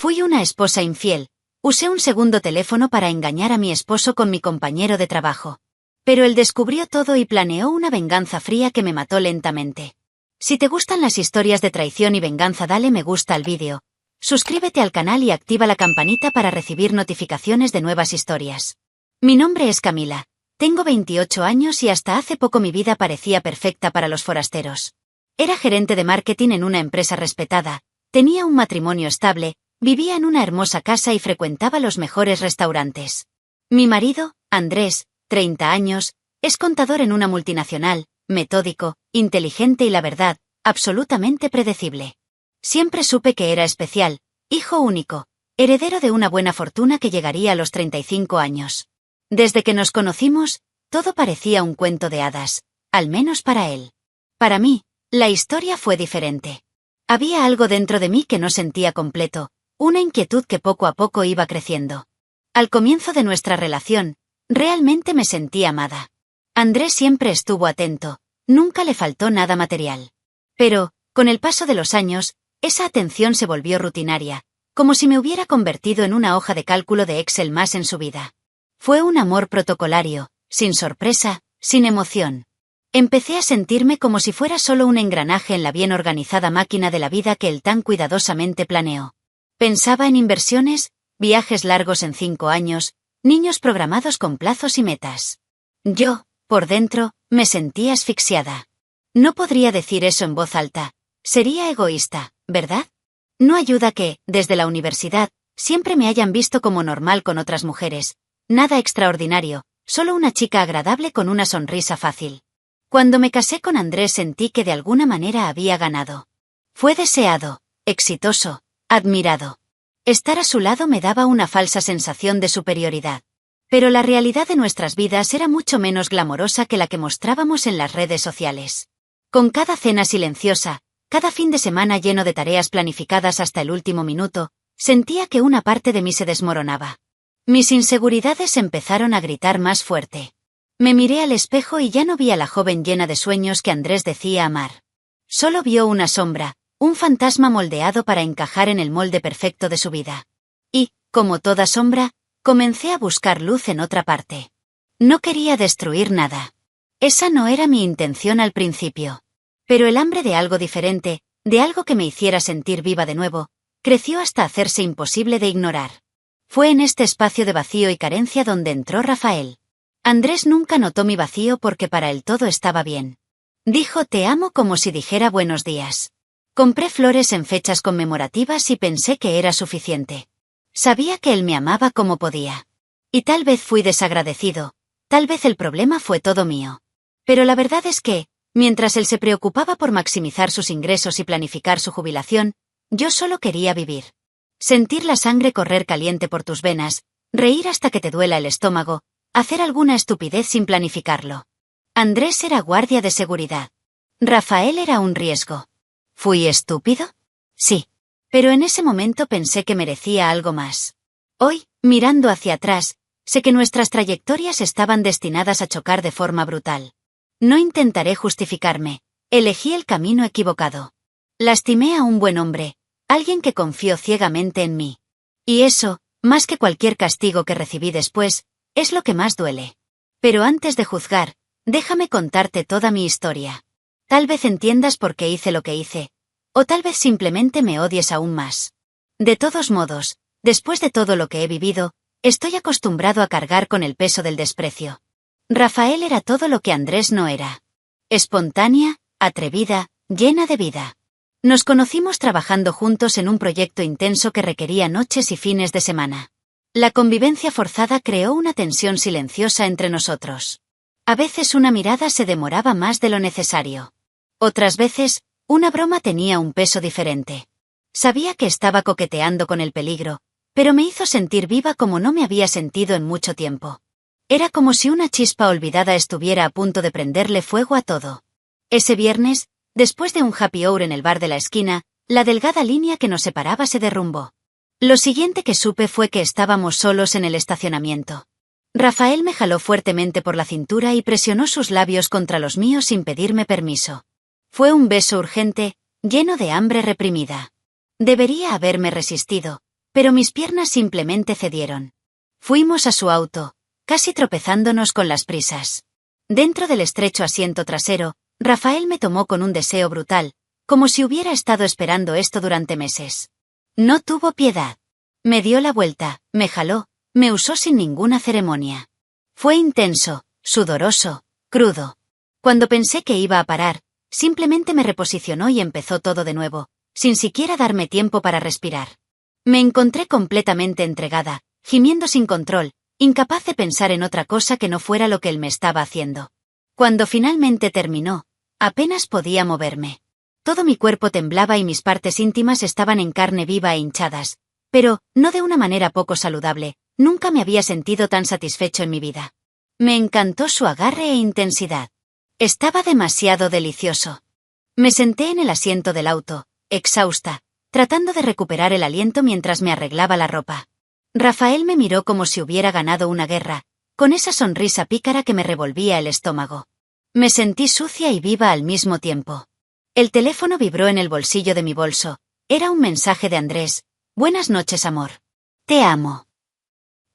Fui una esposa infiel. Usé un segundo teléfono para engañar a mi esposo con mi compañero de trabajo. Pero él descubrió todo y planeó una venganza fría que me mató lentamente. Si te gustan las historias de traición y venganza, dale me gusta al vídeo. Suscríbete al canal y activa la campanita para recibir notificaciones de nuevas historias. Mi nombre es Camila. Tengo 28 años y hasta hace poco mi vida parecía perfecta para los forasteros. Era gerente de marketing en una empresa respetada, tenía un matrimonio estable, vivía en una hermosa casa y frecuentaba los mejores restaurantes. Mi marido, Andrés, 30 años, es contador en una multinacional, metódico, inteligente y la verdad, absolutamente predecible. Siempre supe que era especial, hijo único, heredero de una buena fortuna que llegaría a los 35 años. Desde que nos conocimos, todo parecía un cuento de hadas, al menos para él. Para mí, la historia fue diferente. Había algo dentro de mí que no sentía completo, una inquietud que poco a poco iba creciendo. Al comienzo de nuestra relación, realmente me sentí amada. Andrés siempre estuvo atento, nunca le faltó nada material. Pero, con el paso de los años, esa atención se volvió rutinaria, como si me hubiera convertido en una hoja de cálculo de Excel más en su vida. Fue un amor protocolario, sin sorpresa, sin emoción. Empecé a sentirme como si fuera solo un engranaje en la bien organizada máquina de la vida que él tan cuidadosamente planeó. Pensaba en inversiones, viajes largos en 5 años, niños programados con plazos y metas. Yo, por dentro, me sentía asfixiada. No podría decir eso en voz alta. Sería egoísta, ¿verdad? No ayuda que, desde la universidad, siempre me hayan visto como normal con otras mujeres. Nada extraordinario, solo una chica agradable con una sonrisa fácil. Cuando me casé con Andrés sentí que de alguna manera había ganado. Fue deseado, exitoso, admirado. Estar a su lado me daba una falsa sensación de superioridad. Pero la realidad de nuestras vidas era mucho menos glamorosa que la que mostrábamos en las redes sociales. Con cada cena silenciosa, cada fin de semana lleno de tareas planificadas hasta el último minuto, sentía que una parte de mí se desmoronaba. Mis inseguridades empezaron a gritar más fuerte. Me miré al espejo y ya no vi a la joven llena de sueños que Andrés decía amar. Solo vio una sombra, un fantasma moldeado para encajar en el molde perfecto de su vida. Y, como toda sombra, comencé a buscar luz en otra parte. No quería destruir nada. Esa no era mi intención al principio. Pero el hambre de algo diferente, de algo que me hiciera sentir viva de nuevo, creció hasta hacerse imposible de ignorar. Fue en este espacio de vacío y carencia donde entró Rafael. Andrés nunca notó mi vacío porque para él todo estaba bien. Dijo te amo como si dijera buenos días. Compré flores en fechas conmemorativas y pensé que era suficiente. Sabía que él me amaba como podía. Y tal vez fui desagradecido, tal vez el problema fue todo mío. Pero la verdad es que, mientras él se preocupaba por maximizar sus ingresos y planificar su jubilación, yo solo quería vivir. Sentir la sangre correr caliente por tus venas, reír hasta que te duela el estómago, hacer alguna estupidez sin planificarlo. Andrés era guardia de seguridad. Rafael era un riesgo. ¿Fui estúpido? Sí. Pero en ese momento pensé que merecía algo más. Hoy, mirando hacia atrás, sé que nuestras trayectorias estaban destinadas a chocar de forma brutal. No intentaré justificarme. Elegí el camino equivocado. Lastimé a un buen hombre, alguien que confió ciegamente en mí. Y eso, más que cualquier castigo que recibí después, es lo que más duele. Pero antes de juzgar, déjame contarte toda mi historia. Tal vez entiendas por qué hice lo que hice, o tal vez simplemente me odies aún más. De todos modos, después de todo lo que he vivido, estoy acostumbrado a cargar con el peso del desprecio. Rafael era todo lo que Andrés no era. Espontánea, atrevida, llena de vida. Nos conocimos trabajando juntos en un proyecto intenso que requería noches y fines de semana. La convivencia forzada creó una tensión silenciosa entre nosotros. A veces una mirada se demoraba más de lo necesario. Otras veces, una broma tenía un peso diferente. Sabía que estaba coqueteando con el peligro, pero me hizo sentir viva como no me había sentido en mucho tiempo. Era como si una chispa olvidada estuviera a punto de prenderle fuego a todo. Ese viernes, después de un happy hour en el bar de la esquina, la delgada línea que nos separaba se derrumbó. Lo siguiente que supe fue que estábamos solos en el estacionamiento. Rafael me jaló fuertemente por la cintura y presionó sus labios contra los míos sin pedirme permiso. Fue un beso urgente, lleno de hambre reprimida. Debería haberme resistido, pero mis piernas simplemente cedieron. Fuimos a su auto, casi tropezándonos con las prisas. Dentro del estrecho asiento trasero, Rafael me tomó con un deseo brutal, como si hubiera estado esperando esto durante meses. No tuvo piedad. Me dio la vuelta, me jaló, me usó sin ninguna ceremonia. Fue intenso, sudoroso, crudo. Cuando pensé que iba a parar, simplemente me reposicionó y empezó todo de nuevo, sin siquiera darme tiempo para respirar. Me encontré completamente entregada, gimiendo sin control, incapaz de pensar en otra cosa que no fuera lo que él me estaba haciendo. Cuando finalmente terminó, apenas podía moverme. Todo mi cuerpo temblaba y mis partes íntimas estaban en carne viva e hinchadas, pero, no de una manera poco saludable, nunca me había sentido tan satisfecho en mi vida. Me encantó su agarre e intensidad. Estaba demasiado delicioso. Me senté en el asiento del auto, exhausta, tratando de recuperar el aliento mientras me arreglaba la ropa. Rafael me miró como si hubiera ganado una guerra, con esa sonrisa pícara que me revolvía el estómago. Me sentí sucia y viva al mismo tiempo. El teléfono vibró en el bolsillo de mi bolso. Era un mensaje de Andrés. Buenas noches, amor. Te amo.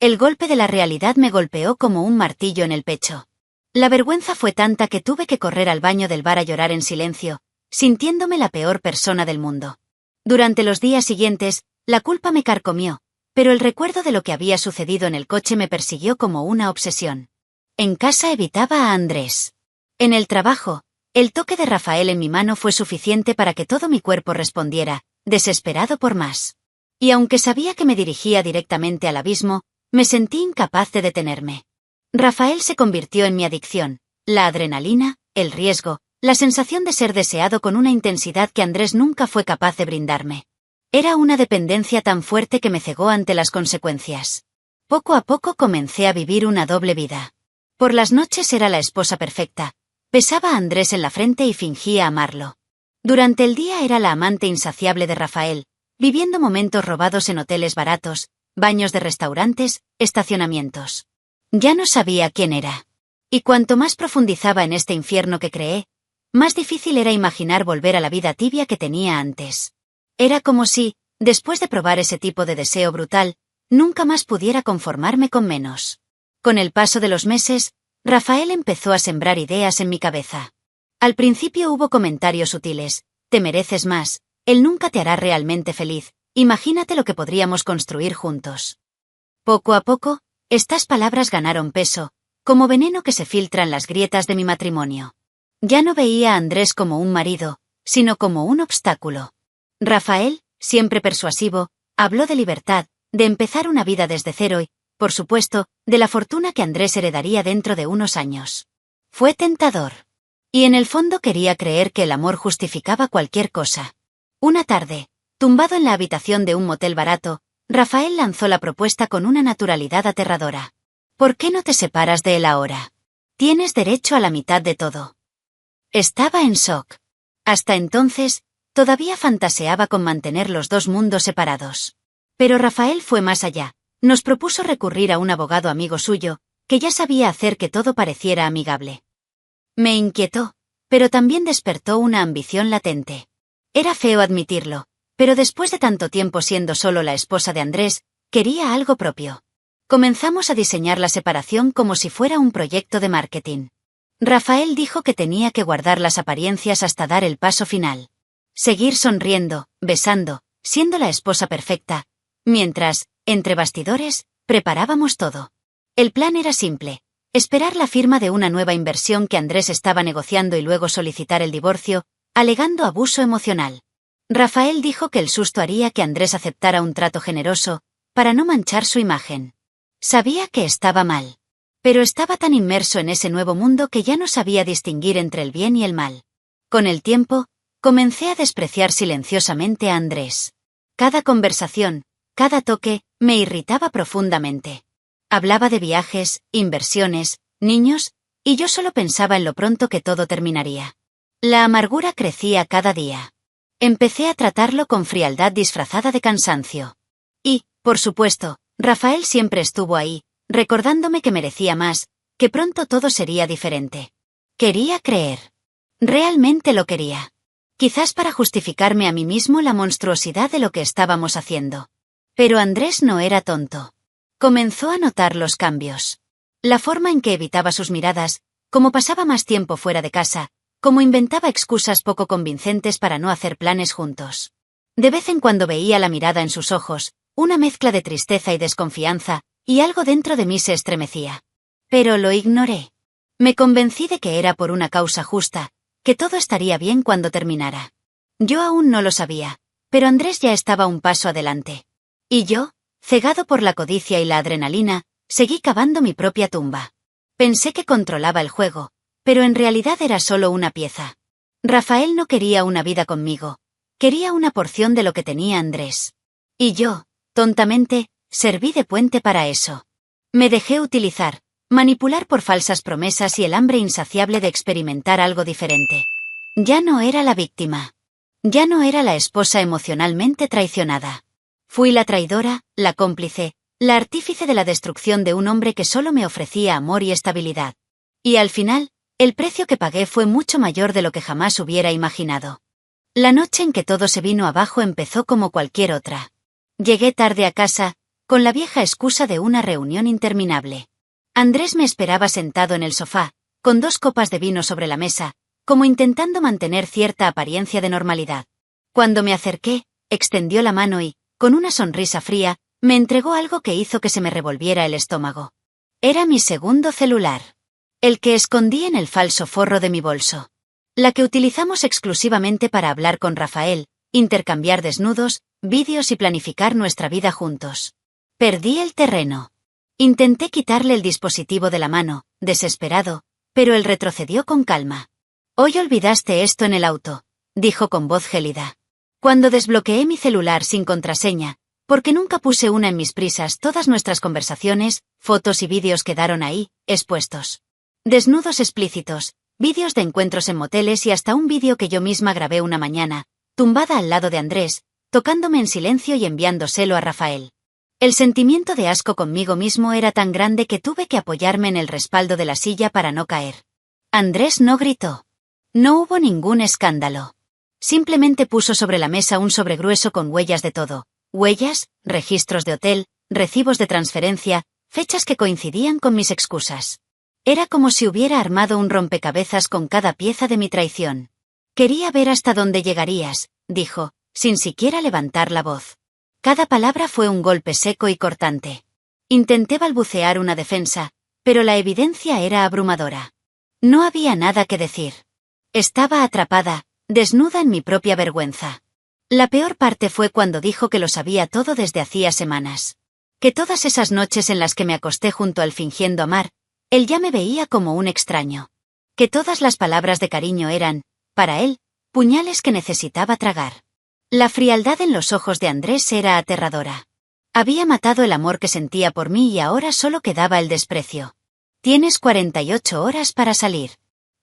El golpe de la realidad me golpeó como un martillo en el pecho. La vergüenza fue tanta que tuve que correr al baño del bar a llorar en silencio, sintiéndome la peor persona del mundo. Durante los días siguientes, la culpa me carcomió, pero el recuerdo de lo que había sucedido en el coche me persiguió como una obsesión. En casa evitaba a Andrés. En el trabajo, el toque de Rafael en mi mano fue suficiente para que todo mi cuerpo respondiera, desesperado por más. Y aunque sabía que me dirigía directamente al abismo, me sentí incapaz de detenerme. Rafael se convirtió en mi adicción, la adrenalina, el riesgo, la sensación de ser deseado con una intensidad que Andrés nunca fue capaz de brindarme. Era una dependencia tan fuerte que me cegó ante las consecuencias. Poco a poco comencé a vivir una doble vida. Por las noches era la esposa perfecta. Besaba a Andrés en la frente y fingía amarlo. Durante el día era la amante insaciable de Rafael, viviendo momentos robados en hoteles baratos, baños de restaurantes, estacionamientos. Ya no sabía quién era. Y cuanto más profundizaba en este infierno que creé, más difícil era imaginar volver a la vida tibia que tenía antes. Era como si, después de probar ese tipo de deseo brutal, nunca más pudiera conformarme con menos. Con el paso de los meses, Rafael empezó a sembrar ideas en mi cabeza. Al principio hubo comentarios sutiles: te mereces más, él nunca te hará realmente feliz, imagínate lo que podríamos construir juntos. Poco a poco, estas palabras ganaron peso, como veneno que se filtra en las grietas de mi matrimonio. Ya no veía a Andrés como un marido, sino como un obstáculo. Rafael, siempre persuasivo, habló de libertad, de empezar una vida desde cero y, por supuesto, de la fortuna que Andrés heredaría dentro de unos años. Fue tentador. Y en el fondo quería creer que el amor justificaba cualquier cosa. Una tarde, tumbado en la habitación de un motel barato, Rafael lanzó la propuesta con una naturalidad aterradora. ¿Por qué no te separas de él ahora? Tienes derecho a la mitad de todo. Estaba en shock. Hasta entonces, todavía fantaseaba con mantener los dos mundos separados. Pero Rafael fue más allá. Nos propuso recurrir a un abogado amigo suyo, que ya sabía hacer que todo pareciera amigable. Me inquietó, pero también despertó una ambición latente. Era feo admitirlo, pero después de tanto tiempo siendo solo la esposa de Andrés, quería algo propio. Comenzamos a diseñar la separación como si fuera un proyecto de marketing. Rafael dijo que tenía que guardar las apariencias hasta dar el paso final. Seguir sonriendo, besando, siendo la esposa perfecta, mientras, entre bastidores, preparábamos todo. El plan era simple: esperar la firma de una nueva inversión que Andrés estaba negociando y luego solicitar el divorcio, alegando abuso emocional. Rafael dijo que el susto haría que Andrés aceptara un trato generoso, para no manchar su imagen. Sabía que estaba mal. Pero estaba tan inmerso en ese nuevo mundo que ya no sabía distinguir entre el bien y el mal. Con el tiempo, comencé a despreciar silenciosamente a Andrés. Cada conversación, cada toque, me irritaba profundamente. Hablaba de viajes, inversiones, niños, y yo solo pensaba en lo pronto que todo terminaría. La amargura crecía cada día. Empecé a tratarlo con frialdad disfrazada de cansancio. Y, por supuesto, Rafael siempre estuvo ahí, recordándome que merecía más, que pronto todo sería diferente. Quería creer. Realmente lo quería. Quizás para justificarme a mí mismo la monstruosidad de lo que estábamos haciendo. Pero Andrés no era tonto. Comenzó a notar los cambios. La forma en que evitaba sus miradas, cómo pasaba más tiempo fuera de casa, cómo inventaba excusas poco convincentes para no hacer planes juntos. De vez en cuando veía la mirada en sus ojos, una mezcla de tristeza y desconfianza, y algo dentro de mí se estremecía. Pero lo ignoré. Me convencí de que era por una causa justa, que todo estaría bien cuando terminara. Yo aún no lo sabía, pero Andrés ya estaba un paso adelante. Y yo, cegado por la codicia y la adrenalina, seguí cavando mi propia tumba. Pensé que controlaba el juego, pero en realidad era solo una pieza. Rafael no quería una vida conmigo, quería una porción de lo que tenía Andrés. Y yo, tontamente, serví de puente para eso. Me dejé utilizar, manipular por falsas promesas y el hambre insaciable de experimentar algo diferente. Ya no era la víctima. Ya no era la esposa emocionalmente traicionada. Fui la traidora, la cómplice, la artífice de la destrucción de un hombre que solo me ofrecía amor y estabilidad. Y al final, el precio que pagué fue mucho mayor de lo que jamás hubiera imaginado. La noche en que todo se vino abajo empezó como cualquier otra. Llegué tarde a casa, con la vieja excusa de una reunión interminable. Andrés me esperaba sentado en el sofá, con 2 copas de vino sobre la mesa, como intentando mantener cierta apariencia de normalidad. Cuando me acerqué, extendió la mano y, con una sonrisa fría, me entregó algo que hizo que se me revolviera el estómago. Era mi segundo celular. El que escondí en el falso forro de mi bolso. La que utilizamos exclusivamente para hablar con Rafael, intercambiar desnudos, vídeos y planificar nuestra vida juntos. Perdí el terreno. Intenté quitarle el dispositivo de la mano, desesperado, pero él retrocedió con calma. «Hoy olvidaste esto en el auto», dijo con voz gélida. Cuando desbloqueé mi celular sin contraseña, porque nunca puse una en mis prisas, todas nuestras conversaciones, fotos y vídeos quedaron ahí, expuestos. Desnudos explícitos, vídeos de encuentros en moteles y hasta un vídeo que yo misma grabé una mañana, tumbada al lado de Andrés, tocándome en silencio y enviándoselo a Rafael. El sentimiento de asco conmigo mismo era tan grande que tuve que apoyarme en el respaldo de la silla para no caer. Andrés no gritó. No hubo ningún escándalo. Simplemente puso sobre la mesa un sobre grueso con huellas de todo. Huellas, registros de hotel, recibos de transferencia, fechas que coincidían con mis excusas. Era como si hubiera armado un rompecabezas con cada pieza de mi traición. Quería ver hasta dónde llegarías, dijo, sin siquiera levantar la voz. Cada palabra fue un golpe seco y cortante. Intenté balbucear una defensa, pero la evidencia era abrumadora. No había nada que decir. Estaba atrapada, desnuda en mi propia vergüenza. La peor parte fue cuando dijo que lo sabía todo desde hacía semanas. Que todas esas noches en las que me acosté junto a él fingiendo amar, él ya me veía como un extraño. Que todas las palabras de cariño eran, para él, puñales que necesitaba tragar. La frialdad en los ojos de Andrés era aterradora. Había matado el amor que sentía por mí y ahora solo quedaba el desprecio. Tienes 48 horas para salir.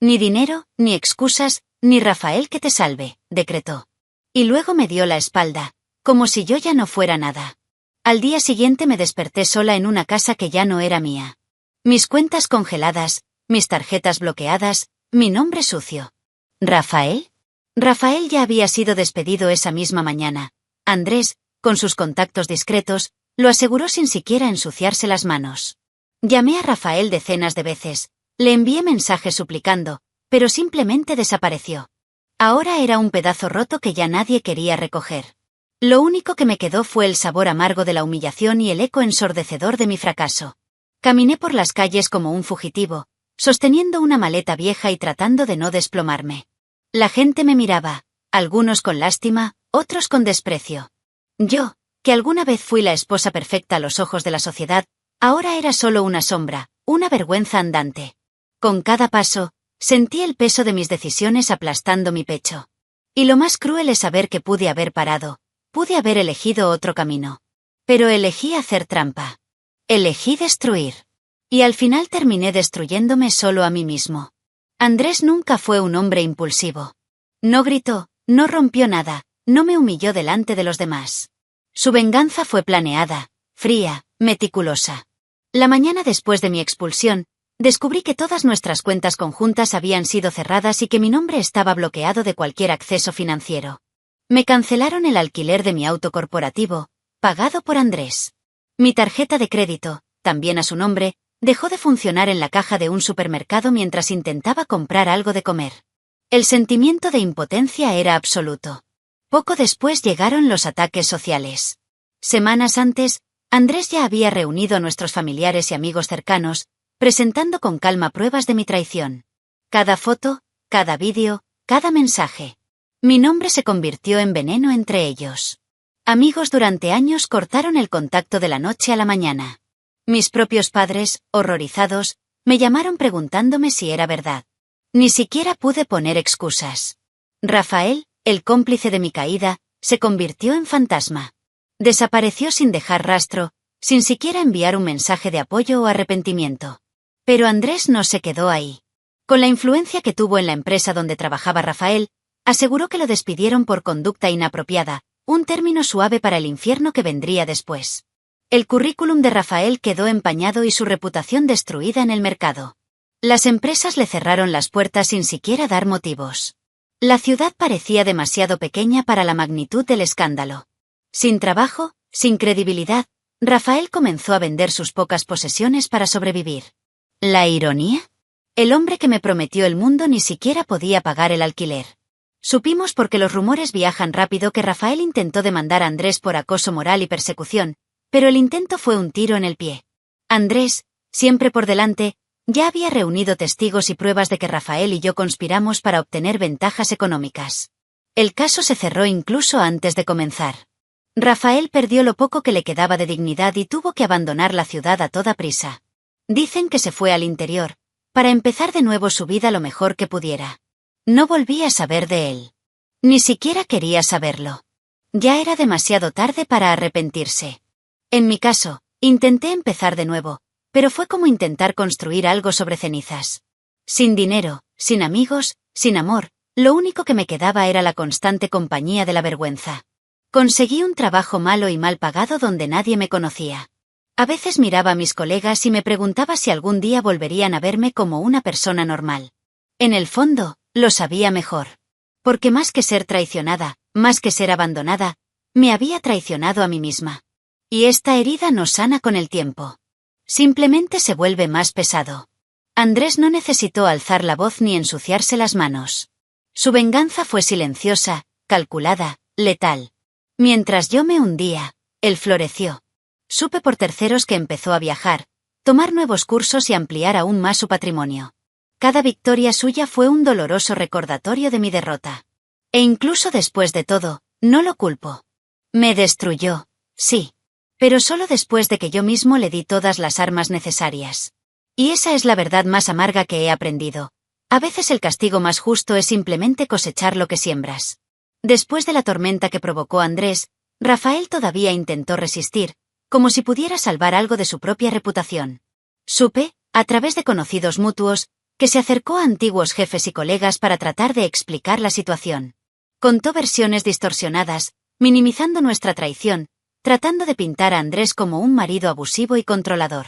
Ni dinero, ni excusas, ni Rafael que te salve, decretó. Y luego me dio la espalda, como si yo ya no fuera nada. Al día siguiente me desperté sola en una casa que ya no era mía. Mis cuentas congeladas, mis tarjetas bloqueadas, mi nombre sucio. ¿Rafael? Rafael ya había sido despedido esa misma mañana. Andrés, con sus contactos discretos, lo aseguró sin siquiera ensuciarse las manos. Llamé a Rafael decenas de veces, le envié mensajes suplicando, pero simplemente desapareció. Ahora era un pedazo roto que ya nadie quería recoger. Lo único que me quedó fue el sabor amargo de la humillación y el eco ensordecedor de mi fracaso. Caminé por las calles como un fugitivo, sosteniendo una maleta vieja y tratando de no desplomarme. La gente me miraba, algunos con lástima, otros con desprecio. Yo, que alguna vez fui la esposa perfecta a los ojos de la sociedad, ahora era solo una sombra, una vergüenza andante. Con cada paso, sentí el peso de mis decisiones aplastando mi pecho. Y lo más cruel es saber que pude haber parado, pude haber elegido otro camino. Pero elegí hacer trampa. Elegí destruir. Y al final terminé destruyéndome solo a mí mismo. Andrés nunca fue un hombre impulsivo. No gritó, no rompió nada, no me humilló delante de los demás. Su venganza fue planeada, fría, meticulosa. La mañana después de mi expulsión, descubrí que todas nuestras cuentas conjuntas habían sido cerradas y que mi nombre estaba bloqueado de cualquier acceso financiero. Me cancelaron el alquiler de mi auto corporativo, pagado por Andrés. Mi tarjeta de crédito, también a su nombre, dejó de funcionar en la caja de un supermercado mientras intentaba comprar algo de comer. El sentimiento de impotencia era absoluto. Poco después llegaron los ataques sociales. Semanas antes, Andrés ya había reunido a nuestros familiares y amigos cercanos, presentando con calma pruebas de mi traición. Cada foto, cada vídeo, cada mensaje. Mi nombre se convirtió en veneno entre ellos. Amigos durante años cortaron el contacto de la noche a la mañana. Mis propios padres, horrorizados, me llamaron preguntándome si era verdad. Ni siquiera pude poner excusas. Rafael, el cómplice de mi caída, se convirtió en fantasma. Desapareció sin dejar rastro, sin siquiera enviar un mensaje de apoyo o arrepentimiento. Pero Andrés no se quedó ahí. Con la influencia que tuvo en la empresa donde trabajaba Rafael, aseguró que lo despidieron por conducta inapropiada, un término suave para el infierno que vendría después. El currículum de Rafael quedó empañado y su reputación destruida en el mercado. Las empresas le cerraron las puertas sin siquiera dar motivos. La ciudad parecía demasiado pequeña para la magnitud del escándalo. Sin trabajo, sin credibilidad, Rafael comenzó a vender sus pocas posesiones para sobrevivir. ¿La ironía? El hombre que me prometió el mundo ni siquiera podía pagar el alquiler. Supimos porque los rumores viajan rápido que Rafael intentó demandar a Andrés por acoso moral y persecución, pero el intento fue un tiro en el pie. Andrés, siempre por delante, ya había reunido testigos y pruebas de que Rafael y yo conspiramos para obtener ventajas económicas. El caso se cerró incluso antes de comenzar. Rafael perdió lo poco que le quedaba de dignidad y tuvo que abandonar la ciudad a toda prisa. Dicen que se fue al interior, para empezar de nuevo su vida lo mejor que pudiera. No volví a saber de él. Ni siquiera quería saberlo. Ya era demasiado tarde para arrepentirse. En mi caso, intenté empezar de nuevo, pero fue como intentar construir algo sobre cenizas. Sin dinero, sin amigos, sin amor, lo único que me quedaba era la constante compañía de la vergüenza. Conseguí un trabajo malo y mal pagado donde nadie me conocía. A veces miraba a mis colegas y me preguntaba si algún día volverían a verme como una persona normal. En el fondo, lo sabía mejor. Porque más que ser traicionada, más que ser abandonada, me había traicionado a mí misma. Y esta herida no sana con el tiempo. Simplemente se vuelve más pesado. Andrés no necesitó alzar la voz ni ensuciarse las manos. Su venganza fue silenciosa, calculada, letal. Mientras yo me hundía, él floreció. Supe por terceros que empezó a viajar, tomar nuevos cursos y ampliar aún más su patrimonio. Cada victoria suya fue un doloroso recordatorio de mi derrota. E incluso después de todo, no lo culpo. Me destruyó, sí. Pero solo después de que yo mismo le di todas las armas necesarias. Y esa es la verdad más amarga que he aprendido. A veces el castigo más justo es simplemente cosechar lo que siembras. Después de la tormenta que provocó Andrés, Rafael todavía intentó resistir, como si pudiera salvar algo de su propia reputación. Supe, a través de conocidos mutuos, que se acercó a antiguos jefes y colegas para tratar de explicar la situación. Contó versiones distorsionadas, minimizando nuestra traición, tratando de pintar a Andrés como un marido abusivo y controlador.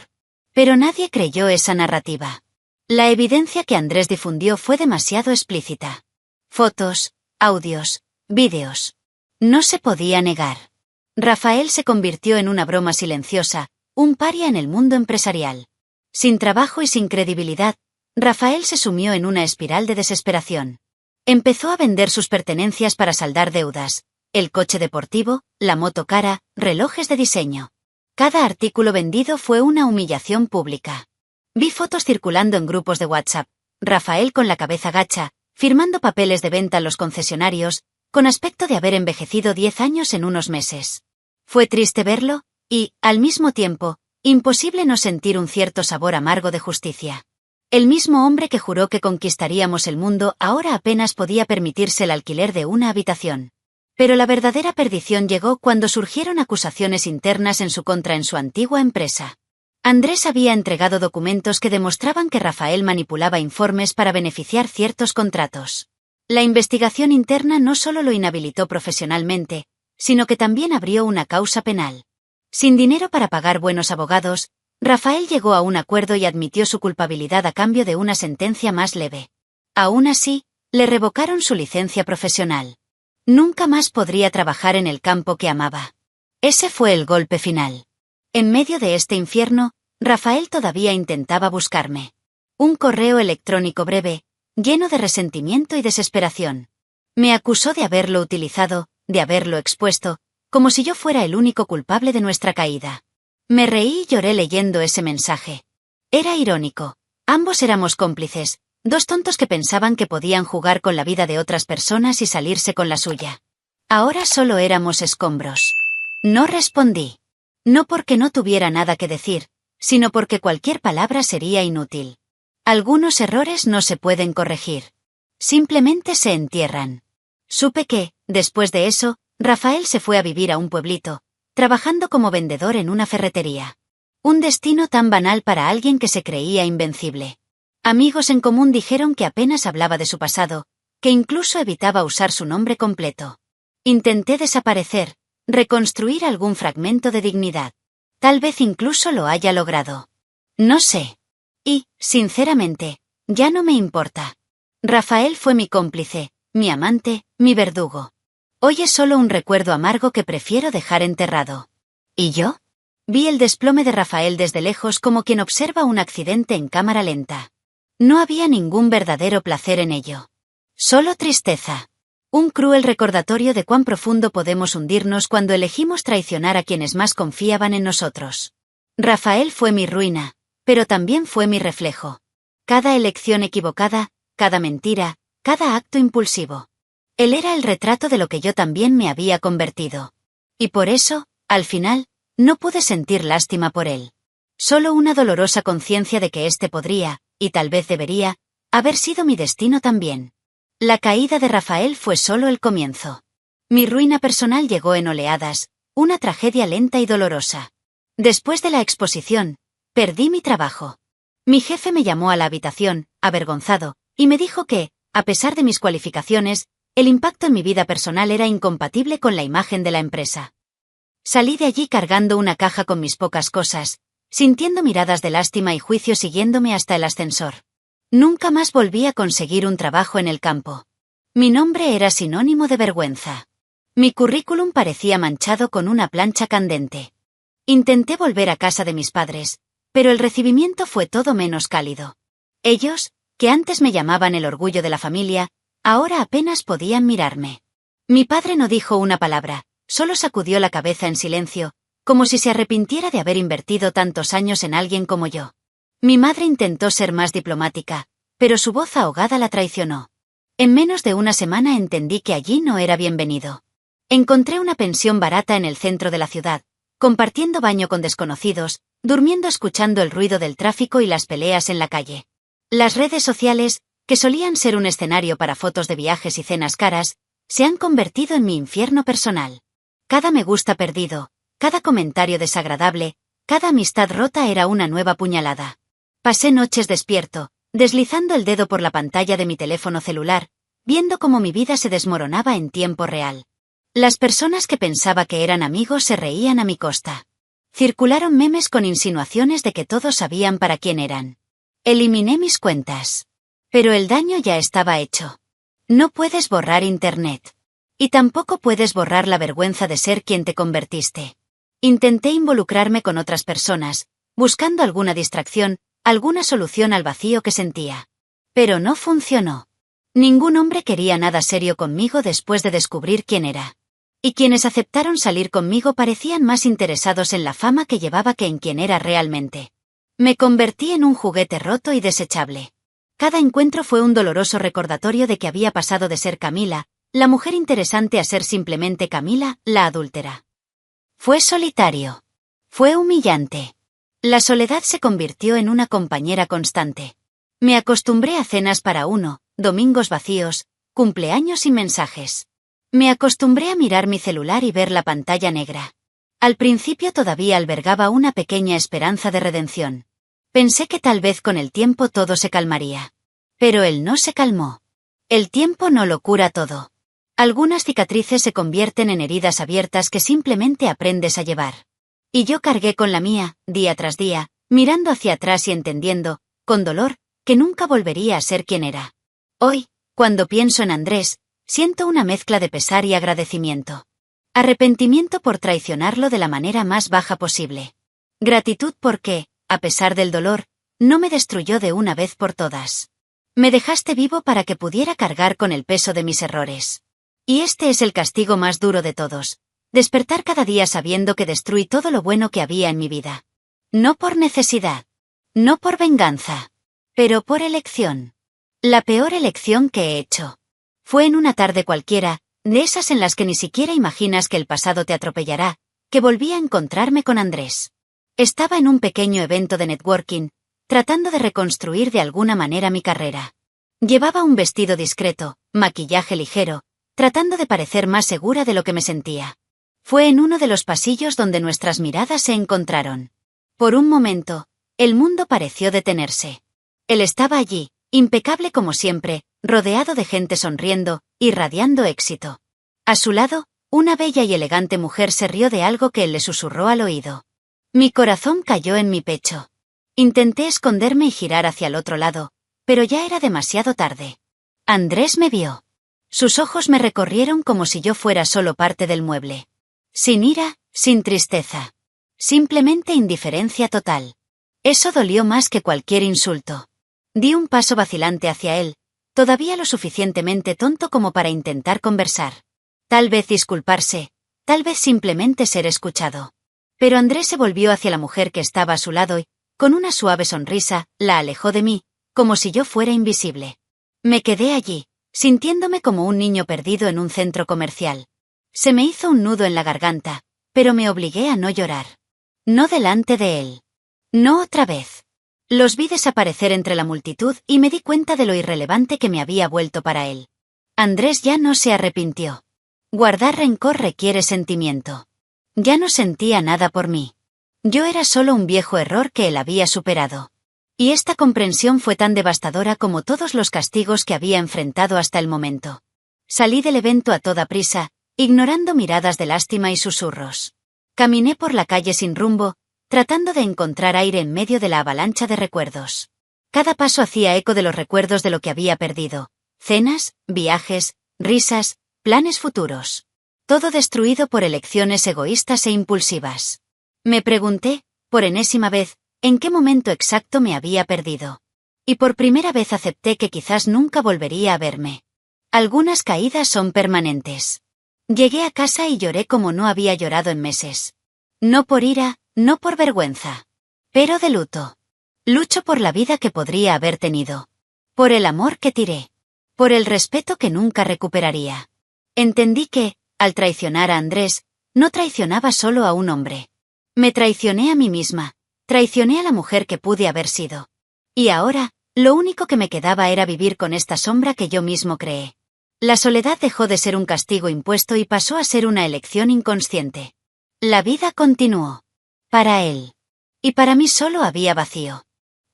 Pero nadie creyó esa narrativa. La evidencia que Andrés difundió fue demasiado explícita. Fotos, audios, vídeos. No se podía negar. Rafael se convirtió en una broma silenciosa, un paria en el mundo empresarial. Sin trabajo y sin credibilidad, Rafael se sumió en una espiral de desesperación. Empezó a vender sus pertenencias para saldar deudas. El coche deportivo, la moto cara, relojes de diseño. Cada artículo vendido fue una humillación pública. Vi fotos circulando en grupos de WhatsApp, Rafael con la cabeza gacha, firmando papeles de venta en los concesionarios, con aspecto de haber envejecido 10 años en unos meses. Fue triste verlo, y, al mismo tiempo, imposible no sentir un cierto sabor amargo de justicia. El mismo hombre que juró que conquistaríamos el mundo ahora apenas podía permitirse el alquiler de una habitación. Pero la verdadera perdición llegó cuando surgieron acusaciones internas en su contra en su antigua empresa. Andrés había entregado documentos que demostraban que Rafael manipulaba informes para beneficiar ciertos contratos. La investigación interna no solo lo inhabilitó profesionalmente, sino que también abrió una causa penal. Sin dinero para pagar buenos abogados, Rafael llegó a un acuerdo y admitió su culpabilidad a cambio de una sentencia más leve. Aún así, le revocaron su licencia profesional. Nunca más podría trabajar en el campo que amaba. Ese fue el golpe final. En medio de este infierno, Rafael todavía intentaba buscarme. Un correo electrónico breve, lleno de resentimiento y desesperación. Me acusó de haberlo utilizado, de haberlo expuesto, como si yo fuera el único culpable de nuestra caída. Me reí y lloré leyendo ese mensaje. Era irónico. Ambos éramos cómplices, dos tontos que pensaban que podían jugar con la vida de otras personas y salirse con la suya. Ahora solo éramos escombros. No respondí. No porque no tuviera nada que decir, sino porque cualquier palabra sería inútil. Algunos errores no se pueden corregir. Simplemente se entierran. Supe que, después de eso, Rafael se fue a vivir a un pueblito, trabajando como vendedor en una ferretería. Un destino tan banal para alguien que se creía invencible. Amigos en común dijeron que apenas hablaba de su pasado, que incluso evitaba usar su nombre completo. Intenté desaparecer, reconstruir algún fragmento de dignidad. Tal vez incluso lo haya logrado. No sé. Y, sinceramente, ya no me importa. Rafael fue mi cómplice, mi amante, mi verdugo. Hoy es solo un recuerdo amargo que prefiero dejar enterrado. ¿Y yo? Vi el desplome de Rafael desde lejos como quien observa un accidente en cámara lenta. No había ningún verdadero placer en ello. Solo tristeza. Un cruel recordatorio de cuán profundo podemos hundirnos cuando elegimos traicionar a quienes más confiaban en nosotros. Rafael fue mi ruina, pero también fue mi reflejo. Cada elección equivocada, cada mentira, cada acto impulsivo. Él era el retrato de lo que yo también me había convertido. Y por eso, al final, no pude sentir lástima por él. Solo una dolorosa conciencia de que éste podría, y tal vez debería, haber sido mi destino también. La caída de Rafael fue solo el comienzo. Mi ruina personal llegó en oleadas, una tragedia lenta y dolorosa. Después de la exposición, perdí mi trabajo. Mi jefe me llamó a la habitación, avergonzado, y me dijo que, a pesar de mis cualificaciones, el impacto en mi vida personal era incompatible con la imagen de la empresa. Salí de allí cargando una caja con mis pocas cosas, sintiendo miradas de lástima y juicio siguiéndome hasta el ascensor. Nunca más volví a conseguir un trabajo en el campo. Mi nombre era sinónimo de vergüenza. Mi currículum parecía manchado con una plancha candente. Intenté volver a casa de mis padres, pero el recibimiento fue todo menos cálido. Ellos, que antes me llamaban el orgullo de la familia, ahora apenas podían mirarme. Mi padre no dijo una palabra, solo sacudió la cabeza en silencio, como si se arrepintiera de haber invertido tantos años en alguien como yo. Mi madre intentó ser más diplomática, pero su voz ahogada la traicionó. En menos de una semana entendí que allí no era bienvenido. Encontré una pensión barata en el centro de la ciudad, compartiendo baño con desconocidos, durmiendo escuchando el ruido del tráfico y las peleas en la calle. Las redes sociales, que solían ser un escenario para fotos de viajes y cenas caras, se han convertido en mi infierno personal. Cada me gusta perdido, cada comentario desagradable, cada amistad rota era una nueva puñalada. Pasé noches despierto, deslizando el dedo por la pantalla de mi teléfono celular, viendo cómo mi vida se desmoronaba en tiempo real. Las personas que pensaba que eran amigos se reían a mi costa. Circularon memes con insinuaciones de que todos sabían para quién eran. Eliminé mis cuentas. Pero el daño ya estaba hecho. No puedes borrar Internet. Y tampoco puedes borrar la vergüenza de ser quien te convertiste. Intenté involucrarme con otras personas, buscando alguna distracción, alguna solución al vacío que sentía. Pero no funcionó. Ningún hombre quería nada serio conmigo después de descubrir quién era. Y quienes aceptaron salir conmigo parecían más interesados en la fama que llevaba que en quién era realmente. Me convertí en un juguete roto y desechable. Cada encuentro fue un doloroso recordatorio de que había pasado de ser Camila, la mujer interesante, a ser simplemente Camila, la adúltera. Fue solitario. Fue humillante. La soledad se convirtió en una compañera constante. Me acostumbré a cenas para uno, domingos vacíos, cumpleaños sin mensajes. Me acostumbré a mirar mi celular y ver la pantalla negra. Al principio todavía albergaba una pequeña esperanza de redención. Pensé que tal vez con el tiempo todo se calmaría. Pero él no se calmó. El tiempo no lo cura todo. Algunas cicatrices se convierten en heridas abiertas que simplemente aprendes a llevar. Y yo cargué con la mía, día tras día, mirando hacia atrás y entendiendo, con dolor, que nunca volvería a ser quien era. Hoy, cuando pienso en Andrés, siento una mezcla de pesar y agradecimiento. Arrepentimiento por traicionarlo de la manera más baja posible. Gratitud porque, a pesar del dolor, no me destruyó de una vez por todas. Me dejaste vivo para que pudiera cargar con el peso de mis errores. Y este es el castigo más duro de todos. Despertar cada día sabiendo que destruí todo lo bueno que había en mi vida. No por necesidad. No por venganza. Pero por elección. La peor elección que he hecho. Fue en una tarde cualquiera, de esas en las que ni siquiera imaginas que el pasado te atropellará, que volví a encontrarme con Andrés. Estaba en un pequeño evento de networking, tratando de reconstruir de alguna manera mi carrera. Llevaba un vestido discreto, maquillaje ligero, tratando de parecer más segura de lo que me sentía. Fue en uno de los pasillos donde nuestras miradas se encontraron. Por un momento, el mundo pareció detenerse. Él estaba allí, impecable como siempre, rodeado de gente sonriendo, irradiando éxito. A su lado, una bella y elegante mujer se rió de algo que él le susurró al oído. Mi corazón cayó en mi pecho. Intenté esconderme y girar hacia el otro lado, pero ya era demasiado tarde. Andrés me vio. Sus ojos me recorrieron como si yo fuera solo parte del mueble. Sin ira, sin tristeza. Simplemente indiferencia total. Eso dolió más que cualquier insulto. Di un paso vacilante hacia él, todavía lo suficientemente tonto como para intentar conversar. Tal vez disculparse, tal vez simplemente ser escuchado. Pero Andrés se volvió hacia la mujer que estaba a su lado y, con una suave sonrisa, la alejó de mí, como si yo fuera invisible. Me quedé allí, sintiéndome como un niño perdido en un centro comercial. Se me hizo un nudo en la garganta, pero me obligué a no llorar. No delante de él. No otra vez. Los vi desaparecer entre la multitud y me di cuenta de lo irrelevante que me había vuelto para él. Andrés ya no se arrepintió. Guardar rencor requiere sentimiento. Ya no sentía nada por mí. Yo era solo un viejo error que él había superado. Y esta comprensión fue tan devastadora como todos los castigos que había enfrentado hasta el momento. Salí del evento a toda prisa, ignorando miradas de lástima y susurros. Caminé por la calle sin rumbo, tratando de encontrar aire en medio de la avalancha de recuerdos. Cada paso hacía eco de los recuerdos de lo que había perdido. Cenas, viajes, risas, planes futuros. Todo destruido por elecciones egoístas e impulsivas. Me pregunté, por enésima vez, en qué momento exacto me había perdido. Y por primera vez acepté que quizás nunca volvería a verme. Algunas caídas son permanentes. Llegué a casa y lloré como no había llorado en meses. No por ira, no por vergüenza. Pero de luto. Lucho por la vida que podría haber tenido. Por el amor que tiré. Por el respeto que nunca recuperaría. Entendí que, al traicionar a Andrés, no traicionaba solo a un hombre. Me traicioné a mí misma, traicioné a la mujer que pude haber sido. Y ahora, lo único que me quedaba era vivir con esta sombra que yo mismo creé. La soledad dejó de ser un castigo impuesto y pasó a ser una elección inconsciente. La vida continuó. Para él. Y para mí solo había vacío.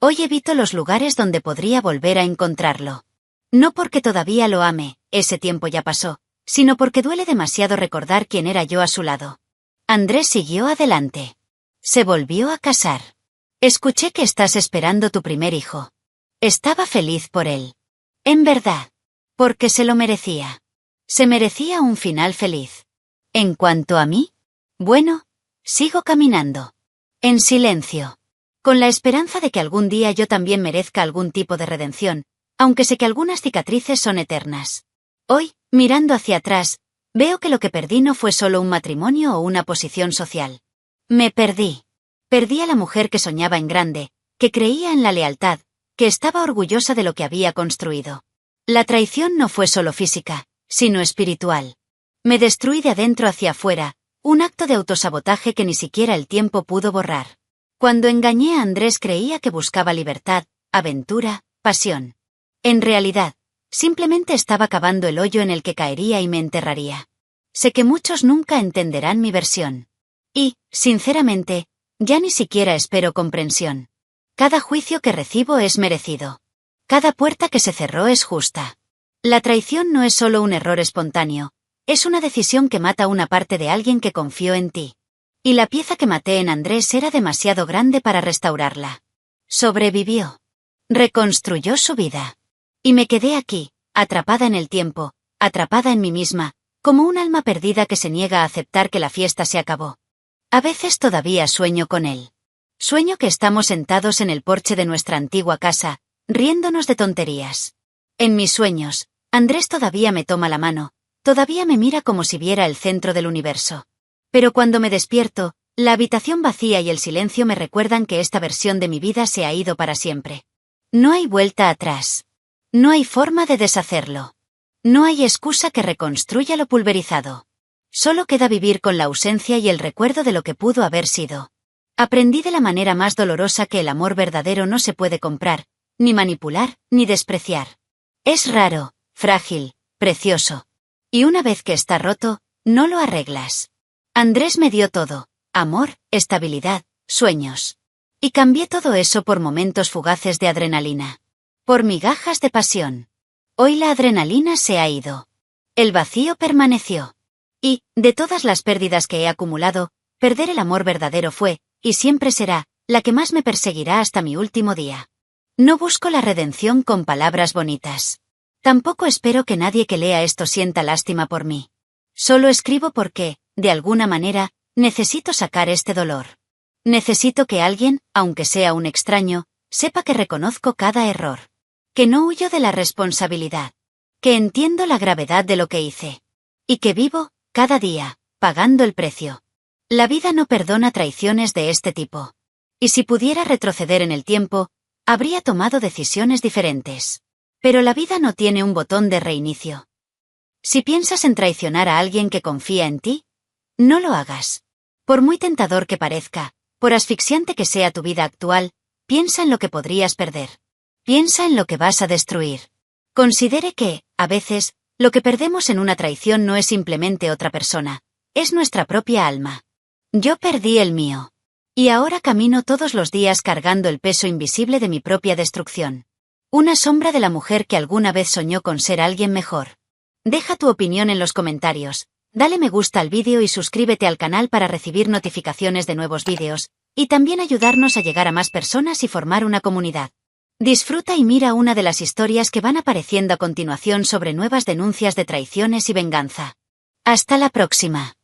Hoy evito los lugares donde podría volver a encontrarlo. No porque todavía lo ame, ese tiempo ya pasó, sino porque duele demasiado recordar quién era yo a su lado. Andrés siguió adelante. Se volvió a casar. Escuché que estás esperando tu primer hijo. Estaba feliz por él. En verdad. Porque se lo merecía. Se merecía un final feliz. En cuanto a mí, bueno, sigo caminando. En silencio. Con la esperanza de que algún día yo también merezca algún tipo de redención, aunque sé que algunas cicatrices son eternas. Hoy, mirando hacia atrás, veo que lo que perdí no fue solo un matrimonio o una posición social. Me perdí. Perdí a la mujer que soñaba en grande, que creía en la lealtad, que estaba orgullosa de lo que había construido. La traición no fue solo física, sino espiritual. Me destruí de adentro hacia afuera, un acto de autosabotaje que ni siquiera el tiempo pudo borrar. Cuando engañé a Andrés creía que buscaba libertad, aventura, pasión. En realidad, simplemente estaba cavando el hoyo en el que caería y me enterraría. Sé que muchos nunca entenderán mi versión. Y, sinceramente, ya ni siquiera espero comprensión. Cada juicio que recibo es merecido. Cada puerta que se cerró es justa. La traición no es solo un error espontáneo, es una decisión que mata una parte de alguien que confió en ti. Y la pieza que maté en Andrés era demasiado grande para restaurarla. Sobrevivió. Reconstruyó su vida. Y me quedé aquí, atrapada en el tiempo, atrapada en mí misma, como un alma perdida que se niega a aceptar que la fiesta se acabó. A veces todavía sueño con él. Sueño que estamos sentados en el porche de nuestra antigua casa, riéndonos de tonterías. En mis sueños, Andrés todavía me toma la mano, todavía me mira como si viera el centro del universo. Pero cuando me despierto, la habitación vacía y el silencio me recuerdan que esta versión de mi vida se ha ido para siempre. No hay vuelta atrás. No hay forma de deshacerlo. No hay excusa que reconstruya lo pulverizado. Solo queda vivir con la ausencia y el recuerdo de lo que pudo haber sido. Aprendí de la manera más dolorosa que el amor verdadero no se puede comprar, ni manipular, ni despreciar. Es raro, frágil, precioso. Y una vez que está roto, no lo arreglas. Andrés me dio todo: amor, estabilidad, sueños. Y cambié todo eso por momentos fugaces de adrenalina. Por migajas de pasión. Hoy la adrenalina se ha ido. El vacío permaneció. Y, de todas las pérdidas que he acumulado, perder el amor verdadero fue, y siempre será, la que más me perseguirá hasta mi último día. No busco la redención con palabras bonitas. Tampoco espero que nadie que lea esto sienta lástima por mí. Solo escribo porque, de alguna manera, necesito sacar este dolor. Necesito que alguien, aunque sea un extraño, sepa que reconozco cada error. Que no huyo de la responsabilidad. Que entiendo la gravedad de lo que hice. Y que vivo, cada día, pagando el precio. La vida no perdona traiciones de este tipo. Y si pudiera retroceder en el tiempo, habría tomado decisiones diferentes. Pero la vida no tiene un botón de reinicio. Si piensas en traicionar a alguien que confía en ti, no lo hagas. Por muy tentador que parezca, por asfixiante que sea tu vida actual, piensa en lo que podrías perder. Piensa en lo que vas a destruir. Considere que, a veces, lo que perdemos en una traición no es simplemente otra persona, es nuestra propia alma. Yo perdí el mío. Y ahora camino todos los días cargando el peso invisible de mi propia destrucción. Una sombra de la mujer que alguna vez soñó con ser alguien mejor. Deja tu opinión en los comentarios, dale me gusta al vídeo y suscríbete al canal para recibir notificaciones de nuevos vídeos, y también ayudarnos a llegar a más personas y formar una comunidad. Disfruta y mira una de las historias que van apareciendo a continuación sobre nuevas denuncias de traiciones y venganza. Hasta la próxima.